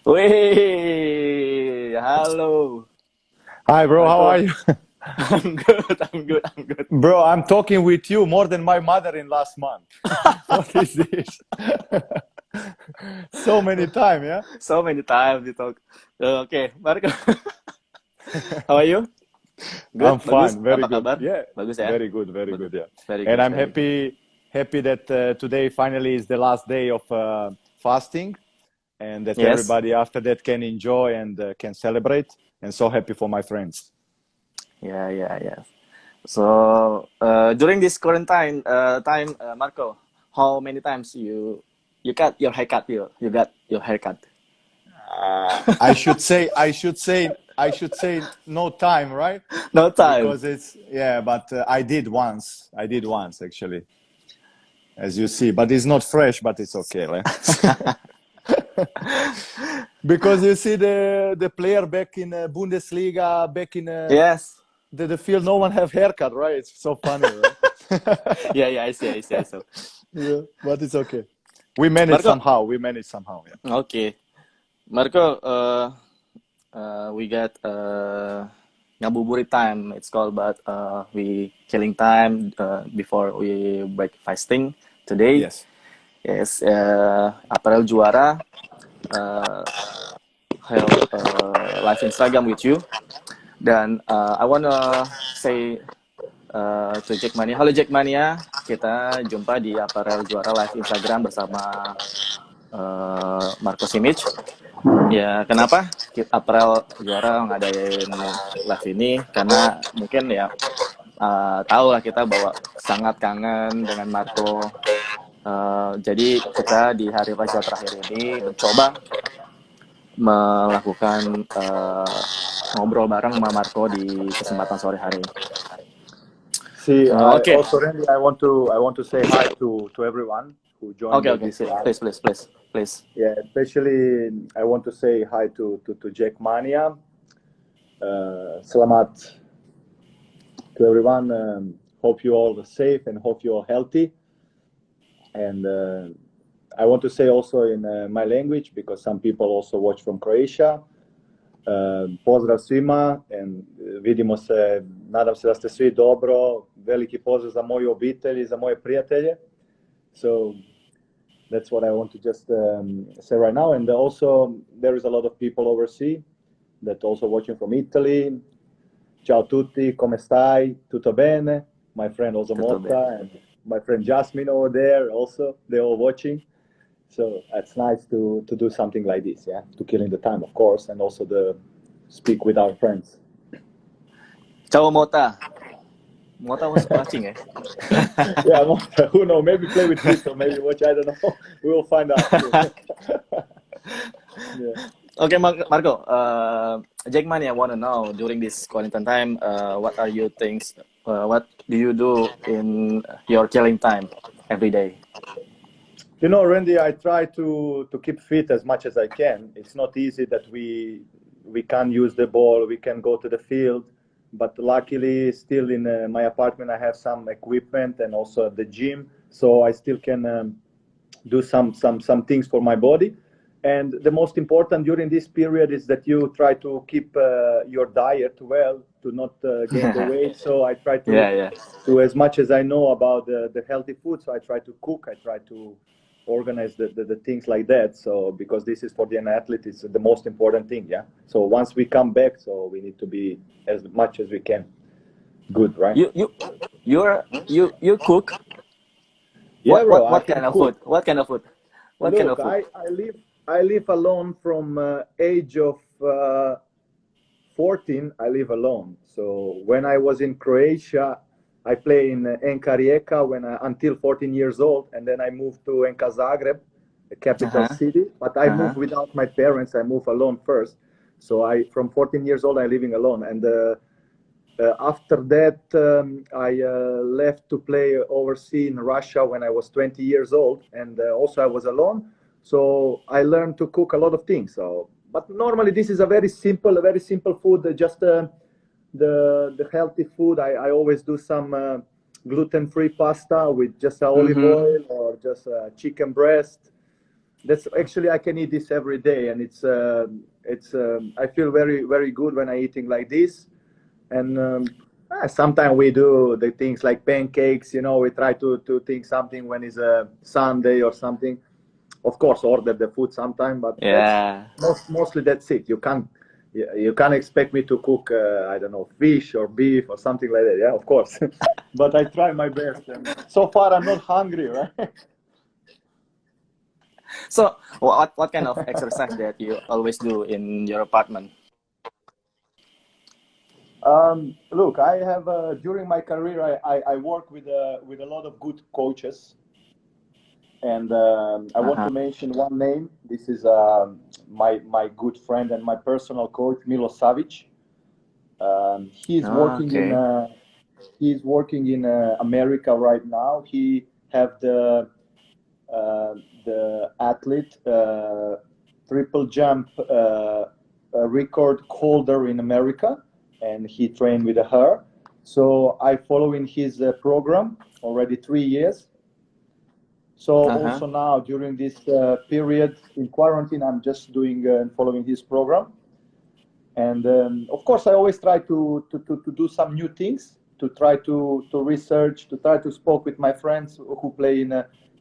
Wih, halo. Hi, bro. How are Marco, you? I'm good. Bro, I'm talking with you more than my mother in last month. What is this? So many time, yeah? So many times we talk. Oke, Marco, how are you? I'm Good, bagus. fine. Very Apa good. kabar? Yeah, Bagus ya? very good. Very Bagus. good. Yeah. Very And good, I'm very good. happy that today finally is the last day of fasting, and that Yes, everybody after that can enjoy and can celebrate. And so happy for my friends. yeah. So, during this quarantine time, Marco, how many times you cut your haircut? You got your haircut? I should say no time, right? No time. Because it's yeah, but I did once. I did once actually, as you see, but it's not fresh, but it's okay, right? Because you see the player back in Bundesliga, back in Yes. the field, no one have haircut, right? It's so funny, right? Yeah. I see. Yeah, but it's okay. We manage Marco, somehow. We manage somehow. Yeah. okay. Marco, we got ngabuburit time. It's called, but we killing time before we break fasting today. Yes. Yes, Apparel Juara have live Instagram with you. Dan I wanna say to Jack Mania, halo Jack Mania, kita jumpa di Apparel Juara live Instagram bersama Marko Simic. Ya, kenapa Apparel Juara ngadain live ini? Karena mungkin ya tahu lah kita bahwa sangat kangen dengan Marco. Jadi kita di hari Raja terakhir ini mencoba melakukan ngobrol bareng sama Marco di kesempatan sore hari. See, I Oke, also Randy, I want to say hi to everyone who joined oke. this live. Please. Yeah, especially I want to say hi to Jack Mania. Selamat to everyone. Hope you all are safe and hope you are healthy. And I want to say also in my language, because some people also watch from Croatia. Pozdrav svima and vidimo se, nadam se da ste svi dobro. Veliki pozdrav za moju obitelj i za moje prijatelje. So that's what I want to just say right now. And also there is a lot of people overseas that also watching from Italy. Ciao tutti, come stai? Tutto bene? My friend also Tutto bene. Mota and my friend Jasmine over there also, they're all watching. So it's nice to do something like this, yeah, to killing the time, of course, and also to speak with our friends. Ciao Mota. Mota was watching ya. Yeah, Mota, who knows? Maybe play with Vito, maybe watch. I don't know. We will find out. Yeah. Okay, Marco. Jack Mania, I want to know during this quarantine time, what are your things? What do you do in your killing time every day? You know, Randy, I try to keep fit as much as I can. It's not easy that we can't use the ball, we can go to the field, but luckily, still in my apartment, I have some equipment and also at the gym, so I still can do some things for my body. And the most important during this period is that you try to keep your diet well, to not gain the weight. So I try Yeah. to as much as I know about the healthy food. So I try to cook. I try to organize the things like that. So because this is for the athlete, it's the most important thing. Yeah. So once we come back, so we need to be as much as we can good, right? You cook? Yeah, bro. I What can kind of cook. food? What kind of food? What kind Look, of food? I live alone from age of 14. I live alone. So when I was in Croatia, I play in NK Rijeka until 14 years old, and then I moved to NK Zagreb, the capital Uh-huh. city. But I moved Uh-huh. without my parents. I moved alone first. So from 14 years old, I'm living alone. And after that, I left to play overseas in Russia when I was 20 years old, and also I was alone. So I learned to cook a lot of things. So, but normally this is a very simple food. Just the healthy food. I always do some gluten-free pasta with just olive Mm-hmm. oil or just chicken breast. That's actually I can eat this every day, and it's I feel very very good when I eating like this. And sometimes we do the things like pancakes. You know, we try to think something when it's a Sunday or something. Of course, order the food sometime, but that's Yeah. mostly that's it. You can't expect me to cook I don't know, fish or beef or something like that. Yeah, of course, but I try my best. And so far, I'm not hungry, right? So what kind of exercise that you always do in your apartment? Look, I have during my career, I work with a lot of good coaches, and I want Uh-huh. to mention one name. This is my good friend and my personal coach, Milo Savic. He's working in Okay. America right now. He have the athlete triple jump record holder in America, and he trained with her. So I follow in his program already 3 years. So Uh-huh. also now during this period in quarantine, I'm just doing and following his program. And of course, I always try to do some new things, to try to research, to try to speak with my friends who play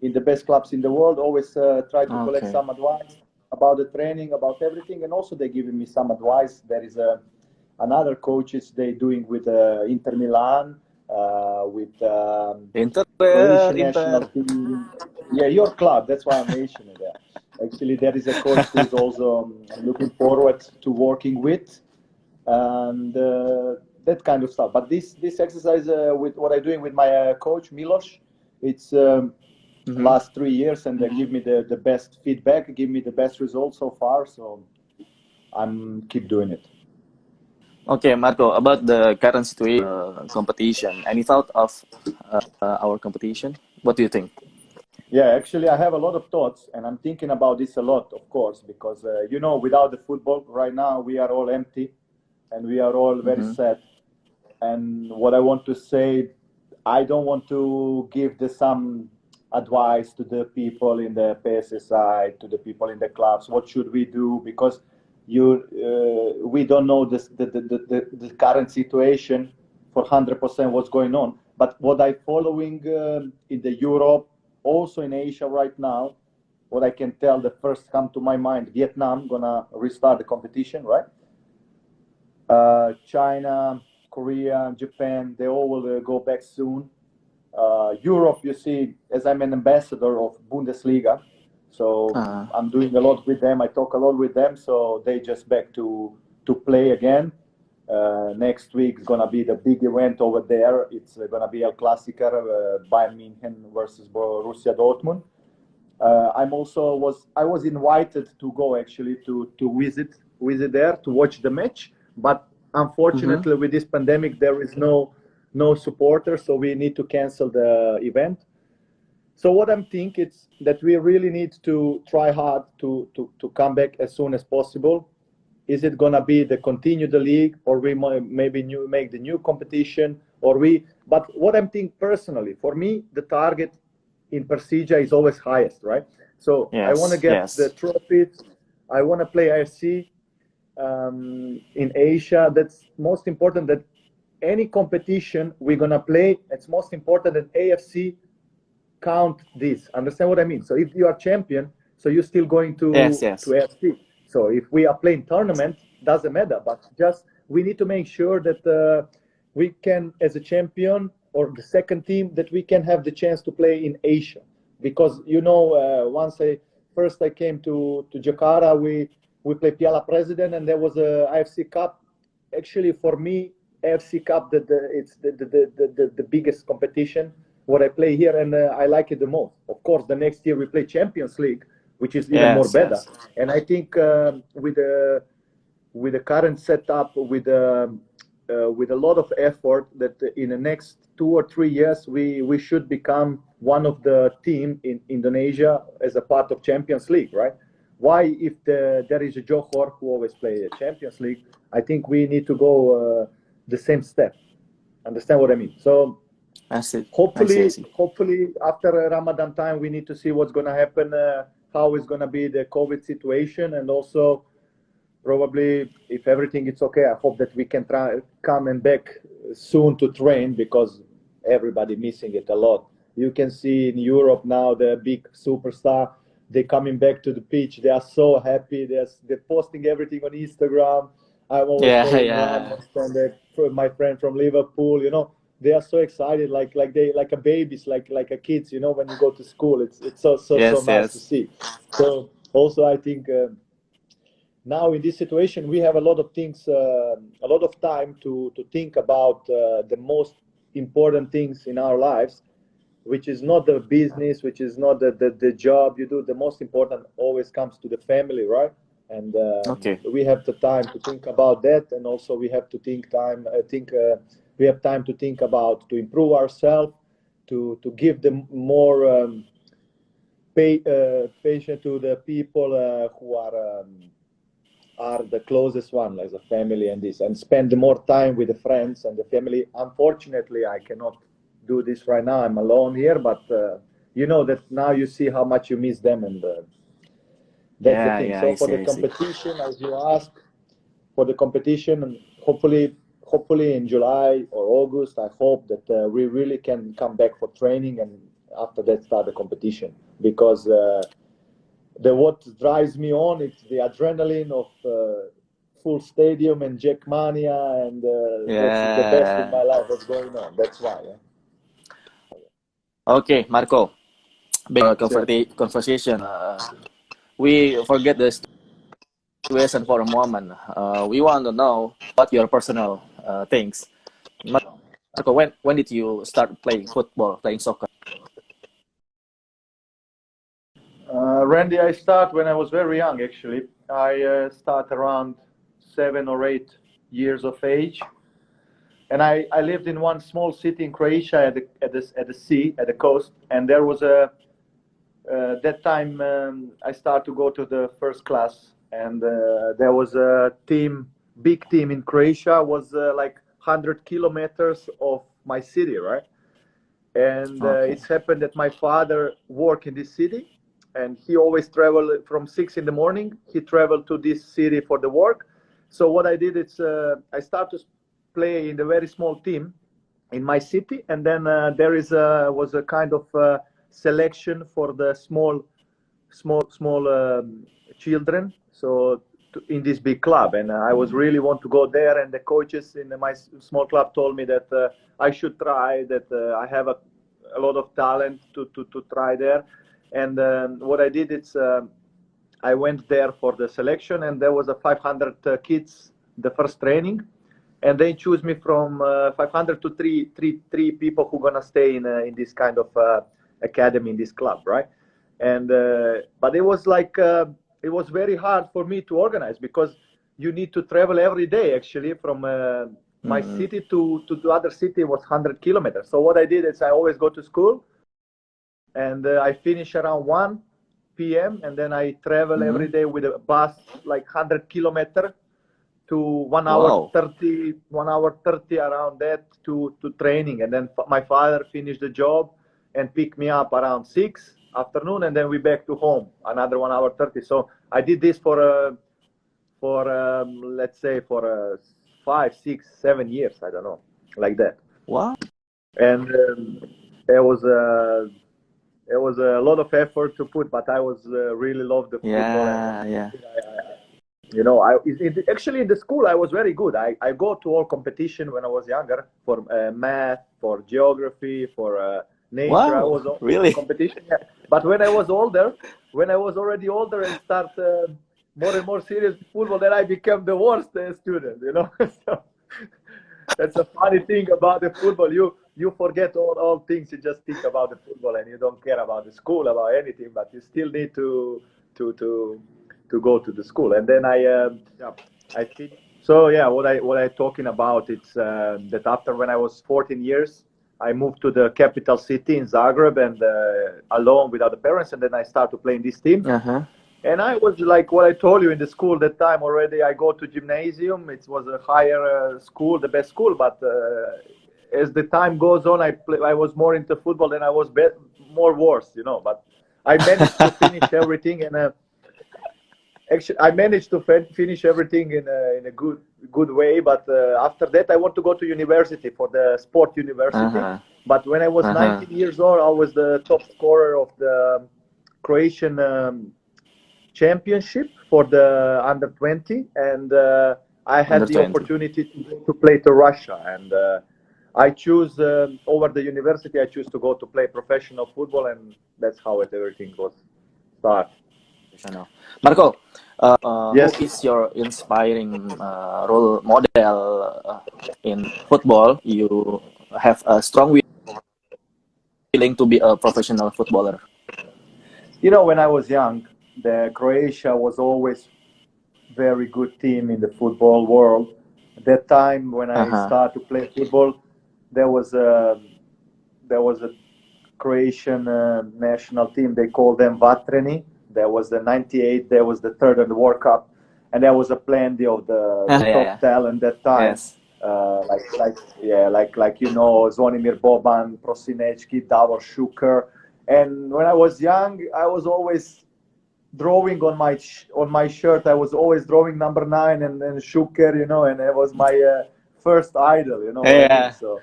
in the best clubs in the world. Always try to collect Okay. some advice about the training, about everything, and also they're giving me some advice. There is another coaches they doing with Inter Milan, with Croatian national Inter. team. Yeah, your club. That's why I'm mentioning that. Actually, there is a coach who is also looking forward to working with, and that kind of stuff. But this exercise with what I'm doing with my coach Milos, it's Mm-hmm. last 3 years, and they give me the best feedback, give me the best results so far. So I'm keep doing it. Okay, Marco, about the current situation, competition. Any thought of our competition? What do you think? Yeah, actually, I have a lot of thoughts, and I'm thinking about this a lot, of course, because without the football right now, we are all empty, and we are all very Mm-hmm. sad. And what I want to say, I don't want to give some advice to the people in the PSSI, to the people in the clubs. What should we do? Because we don't know the current situation for 100% what's going on. But what I following in the Europe, also in Asia right now, what I can tell, the first come to my mind, Vietnam gonna restart the competition, right? China, Korea, Japan, they all will go back soon. Europe, you see, as I'm an ambassador of Bundesliga, so Uh, I'm doing a lot with them. I talk a lot with them, so they just back to play again. Next week is gonna be the big event over there. It's gonna be El Clasico, Bayern München versus Borussia Dortmund. I was invited to go actually to visit there to watch the match, but mm-hmm. unfortunately with this pandemic there is no supporter, so we need to cancel the event. So what I'm thinking is that we really need to try hard to come back as soon as possible. Is it gonna be the continue the league, or we maybe make the new competition, or we? But what I'm thinking personally, for me, the target in Persija is always highest, right? So I want to Yes, get the yes. trophies. I want to play IFC in Asia. That's most important. That any competition we're gonna play, it's most important that AFC count this. Understand what I mean? So if you are champion, so you're still going Yes, to yes. AFC. So if we are playing tournament, doesn't matter. But just we need to make sure that we can, as a champion or the second team, that we can have the chance to play in Asia. Because once I came to Jakarta, we played Piala President, and there was a IFC Cup. Actually, for me, AFC Cup, it's the biggest competition what I play here, and I like it the most. Of course, the next year we play Champions League, which is even more Yes, better. yes. And I think with the current setup, with a lot of effort, that in the next 2 or 3 years we should become one of the team in Indonesia as a part of Champions League, right? Why, if there is a Johor who always play a Champions League, I think we need to go the same step. Understand what I mean? So I see. I see. I hopefully see. hopefully after Ramadan time we need to see what's going to happen, how is going to be the COVID situation, and also probably if everything is okay, I hope that we can try come and back soon to train, because everybody missing it a lot. You can see in Europe now the big superstar, they coming back to the pitch. They are so happy. They're posting everything on Instagram. I'm always following Ramos and my friend from Liverpool. You know, they are so excited, like a babies, like a kids. You know, when you go to school, it's so nice to see. So also I think. Now in this situation, we have a lot of things, a lot of time to think about the most important things in our lives, which is not the business, which is not the job you do. The most important always comes to the family, right? And we have the time to think about that, and also we have to we have time to think about to improve ourselves, to give them more patience to the people who are the closest one, like the family and this, and spend more time with the friends and the family. Unfortunately, I cannot do this right now. I'm alone here, but you know that now you see how much you miss them, and that's the thing. So for the competition, as you asked, for the competition, and hopefully in July or August, I hope that we really can come back for training, and after that start the competition, because what drives me on, it's the adrenaline of full stadium and Jack Mania, and that's the best in my life. What's going on? That's why. Okay, Marco. Big conversation. We forget the situation for a moment. We want to know what your personal things. Marco, when did you start playing football, playing soccer? Randy, I start when I was very young. Actually, I start around 7 or 8 years of age, and I lived in one small city in Croatia at the sea, at the coast, and there was that time I started to go to the first class, and there was a big team in Croatia, was like 100 kilometers of my city, right? And it's happened that my father worked in this city, and he always traveled from 6 in the morning. He traveled to this city for the work. So what I did is I started to play in a very small team in my city, and then there was a kind of selection for the small children. So in this big club, and I was really want to go there. And the coaches in my small club told me that I should try. That I have a lot of talent to try there. And what I did is I went there for the selection, and there was a 500 kids the first training, and they choose me from 500 to three people who gonna stay in this kind of academy, in this club, right? And but it was like it was very hard for me to organize, because you need to travel every day. Actually, from my city to the other city was 100 kilometers. So what I did is I always go to school, and I finish around 1 p.m. and then I travel every day with a bus, like 100 kilometers to 1 hour 30 around that to training. And then my father finished the job and picked me up around 6 afternoon, and then we back to home another 1 hour 30. So I did this for let's say for 5, 6, 7 years, I don't know, like that. Wow. And it was a lot of effort to put, but I was really loved the football. You know, actually in the school I was very good. I go to all competition when I was younger, for math, for geography, for nature. Wow, I was all really? competition. Yeah. But when I was already older and start more and more serious football, then I became the worst student. You know, so that's a funny thing about the football. You forget all things. You just think about the football, and you don't care about the school, about anything. But you still need to go to the school. And then I finished. So yeah, what I talking about, it's that after, when I was 14 years, I moved to the capital city in Zagreb, and alone without the parents, and then I started to play in this team. And I was like what I told you, in the school that time already. I go to gymnasium. It was a higher school, the best school. But as the time goes on, I was more into football, and I was more worse, you know. But I managed to finish everything, and actually, I managed to finish everything in a good way. But after that, I want to go to university for the sport university. Uh-huh. But when I was Uh-huh. 19 years old, I was the top scorer of the Croatian championship for the under 20, and I Under had the 20. opportunity to play to Russia, and I choose over the university. I choose to go to play professional football, and that's how everything was started. Professional. Marco, who Yes. is your inspiring role model in football? You have a strong willing to be a professional footballer. You know, when I was young, the Croatia was always very good team in the football world. At that time, when I Uh-huh. started to play football, there was a there was a Croatian national team. They called them Vatreni. There was the '98. There was the third in the World Cup, and there was a plenty of the Yeah, top yeah. talent that time. Yes. Like you know, Zvonimir Boban, Prosinečki, Davor Šuker. And when I was young, I was always drawing on my shirt. I was always drawing number 9 and Šuker, you know, and it was my first idol. You know what I mean? Yeah. So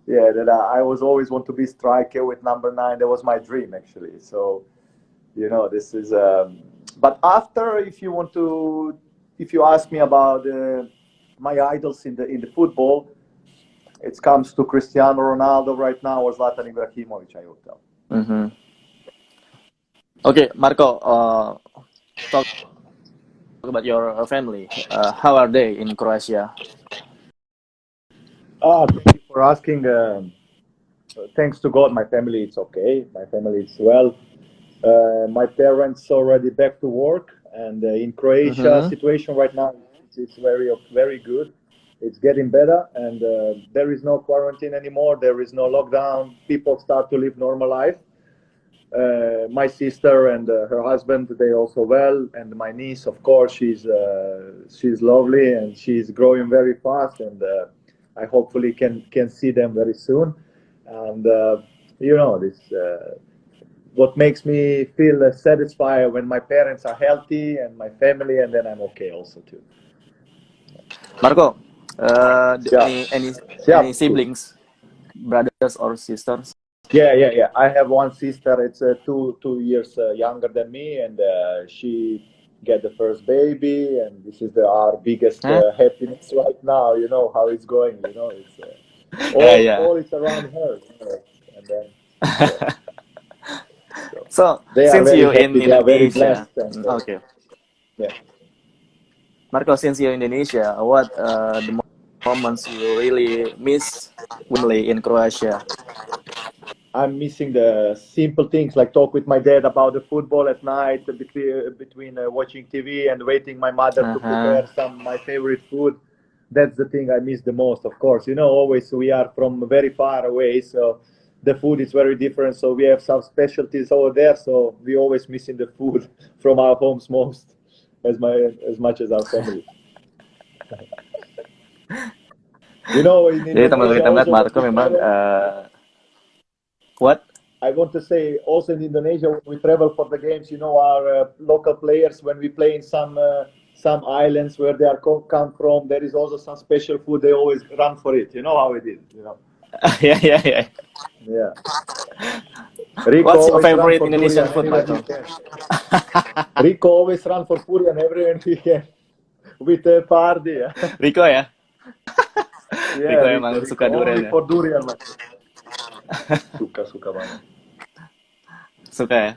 yeah, that I was always want to be striker with number 9. That was my dream actually. So you know, this is. But after, if you ask me about my idols in the football, it comes to Cristiano Ronaldo right now or Zlatan Ibrahimovic. I would tell. Mm-hmm. Okay, Marco. Talk about your family. How are they in Croatia? Thank you for asking. Thanks to God, my family is okay. My family is well. My parents already back to work, and in Croatia, Mm-hmm. situation right now it's very good. It's getting better, and there is no quarantine anymore. There is no lockdown. People start to live normal life. My sister and her husband, they also well, and my niece, of course, she's lovely and she's growing very fast, and I hopefully can see them very soon. And you know this. What makes me feel satisfied when my parents are healthy and my family, and then I'm okay also too. Marco, Yeah, yeah, any siblings, brothers or sisters? yeah. I have one sister. It's 2 years younger than me, and she get the first baby, and this is our biggest Huh? happiness right now. You know how it's going. You know, it's Yeah, yeah. all is around her. You know, and then yeah, so So, they are since very you in happy. They are very Indonesia, blessed, and okay, yeah. Marco, since you're in Indonesia, what the moments you really miss family in Croatia? I'm missing the simple things like talk with my dad about the football at night between watching TV and waiting my mother to Uh-huh. prepare some my favorite food. That's the thing I miss the most, of course. You know, always we are from very far away, so the food is very different. So we have some specialties over there. So we always missing the food from our homes most as much as our family. You know, in Jadi teman-teman Indonesia kita melihat also when Marco we memang travel, what? I want to say also in Indonesia when we travel for the games, you know, our local players when we play in some islands where they are come from, there is also some special food. They always run for it. You know how it is. You know. Yeah, yeah, yeah. Yeah. Rico What's your always run favorite for Indonesian durian food, anywhere he Marco? can. Rico always run for durian everywhere he can with a party. Yeah, Rico ya? yeah Rico Rico. emang Rico suka durian only ya? for durian. Man. Suka banget. Suka ya?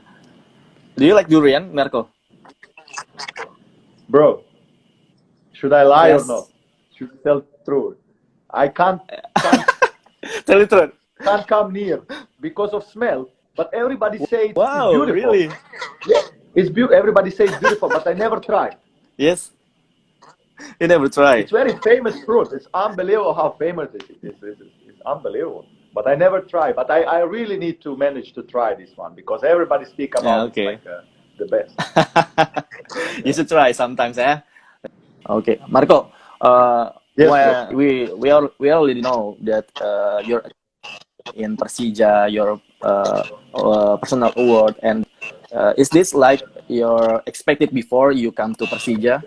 Do you like durian, Marco? Bro, should I lie or not? Yes. Should I tell the truth? I can't Tell the truth. can't come near because of smell. But everybody say it's Wow, beautiful. really? Yeah, it's beautiful. Everybody say it's beautiful, but I never tried. Yes. You never try. It's very famous fruit. It's unbelievable how famous it is. It's unbelievable. But I never try. But I really need to manage to try this one because everybody speak Yeah, about it's okay. like the best. You Yeah. should try sometimes, ya. Okay, Marco. Yes, bro. We already know that you're in Persija, your personal award, and Is this like your expected before you come to Persija?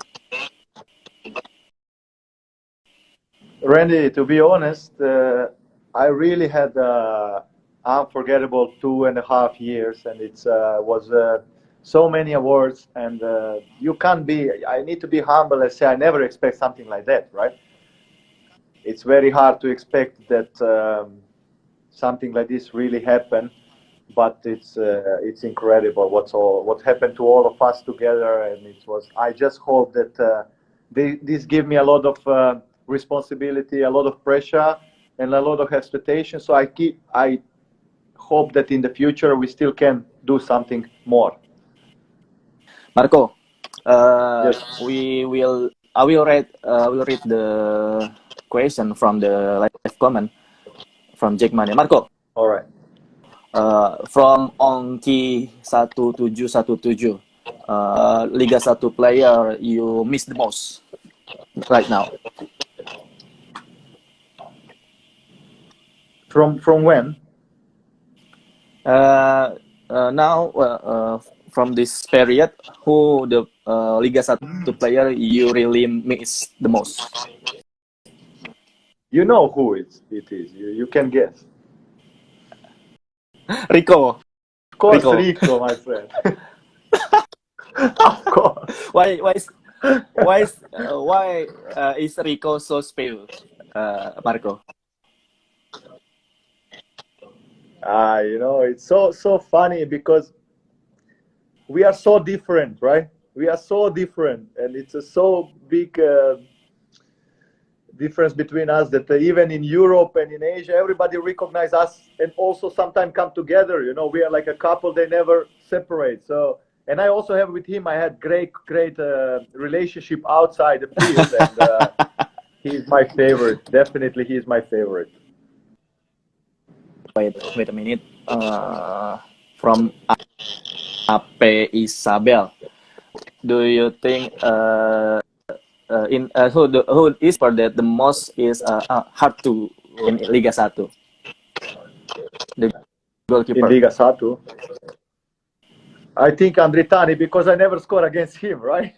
Randy, to be honest, I really had unforgettable 2.5 years, and it was so many awards, and you can't be. I need to be humble and say I never expect something like that, right? It's very hard to expect that something like this really happen, but it's incredible what happened to all of us together, and it was. I just hope that this give me a lot of responsibility, a lot of pressure, and a lot of expectation. So I hope that in the future we still can do something more. Marco, Yes. I will read the question from the live comment from Jack Mania. Marco, All right. from Ongki 1717, Liga 1 player you miss the most right now? From when? Now, from this period, who the Liga 1 player you really miss the most? You know who it is. You can guess. Rico. Of course, Rico. Rico, my friend. Of course. Why is Rico so special, Marco? It's so funny because we are so different, right? We are so different, and it's a so big difference between us that even in Europe and in Asia, everybody recognize us and also sometimes come together. We are like a couple; they never separate. So, and I also have with him, I had great relationship outside the field, and he's my favorite. Definitely, he's my favorite. Wait a minute. From Ape Isabel, do you think who is for that the most is hard to in Liga 1? The goalkeeper. In Liga 1, I think Andritani, because I never score against him, right?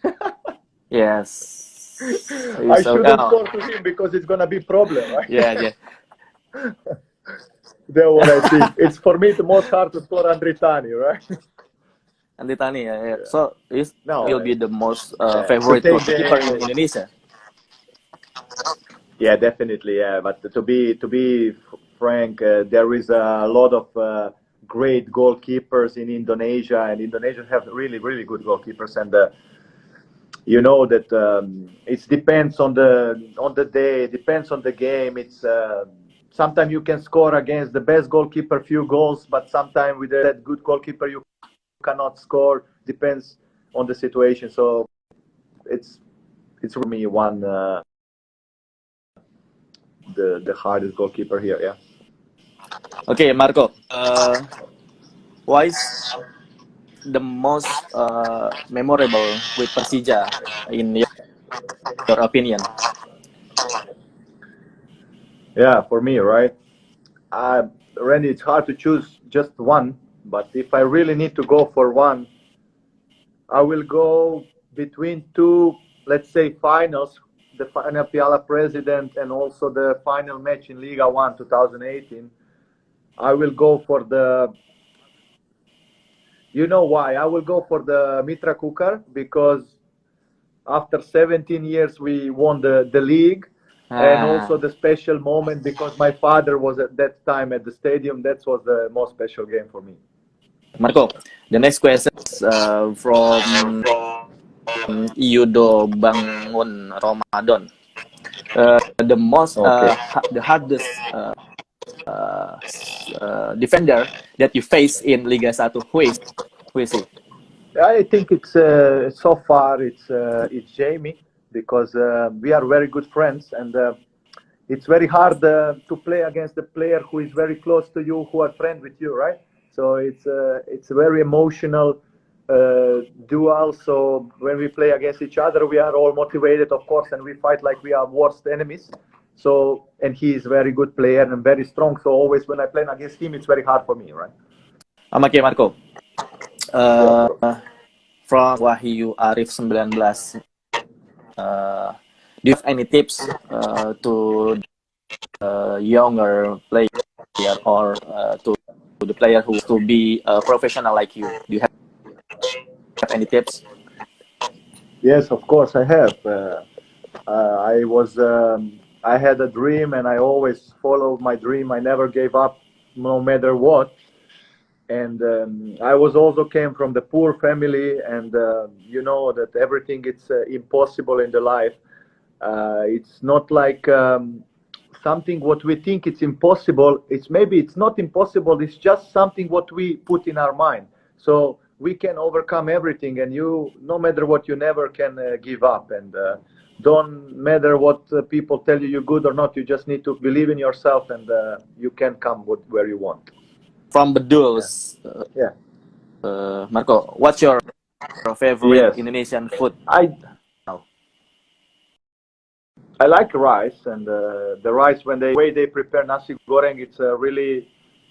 Yes. I shouldn't score to him because it's gonna be problem, right? Yeah. That's what I think. It's for me the most hard to score Andritani, right? Andritani, yeah. So will be the most favorite goalkeeper in Indonesia. Yeah, definitely. Yeah, but to be frank, there is a lot of great goalkeepers in Indonesia, and Indonesia have really good goalkeepers, and you know that it depends on the day, depends on the game. It's sometimes you can score against the best goalkeeper few goals, but sometimes with that good goalkeeper you cannot score. Depends on the situation. So it's for me one the hardest goalkeeper here. Yeah. Okay, Marco. Why is the most memorable with Persija in your opinion? Yeah, for me, right? Randy, it's hard to choose just one, but if I really need to go for one, I will go between two, let's say, finals, the final Piala President and also the final match in Liga 1 2018. I will go for you know why? I will go for the Mitra Kukar because after 17 years we won the league. And also the special moment because my father was at that time at the stadium. That was the most special game for me. Marco, the next question is from Yudo Bangun Ramadan. The hardest defender that you face in Liga 1, who is he? I think it's so far it's Jamie because we are very good friends, and it's very hard to play against a player who is very close to you, who are friends with you, right? So it's a very emotional duel. So when we play against each other, we are all motivated, of course, and we fight like we are worst enemies. So, and he is very good player and very strong. So always when I play against him, it's very hard for me, right? Okay, Marco. uh, from Wahyu Arif 19. Do you have any tips to younger player or to the player who to be a professional like you? Do you have any tips? Yes, of course I have. I had a dream, and I always followed my dream. I never gave up, no matter what. And I was also came from the poor family, and you know that everything it's impossible in the life. It's not like something what we think it's impossible. It's not impossible. It's just something what we put in our mind. So we can overcome everything, and you, no matter what, you never can give up. And don't matter what people tell you, you're good or not. You just need to believe in yourself, and you can come where you want. From Bedul, Yeah. Marco, what's your favorite Yes. Indonesian food? I like rice, and the rice when way they prepare nasi goreng, it's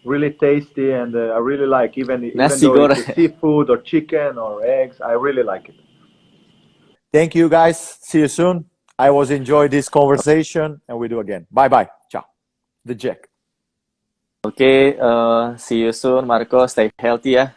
really tasty, and I really like even Nasi though it's a goreng. seafood or chicken or eggs, I really like it. Thank you, guys. See you soon. I was enjoy this conversation, and we do again. Bye bye. Ciao. The Jack. Okay, see you soon, Marco. Stay healthy ya.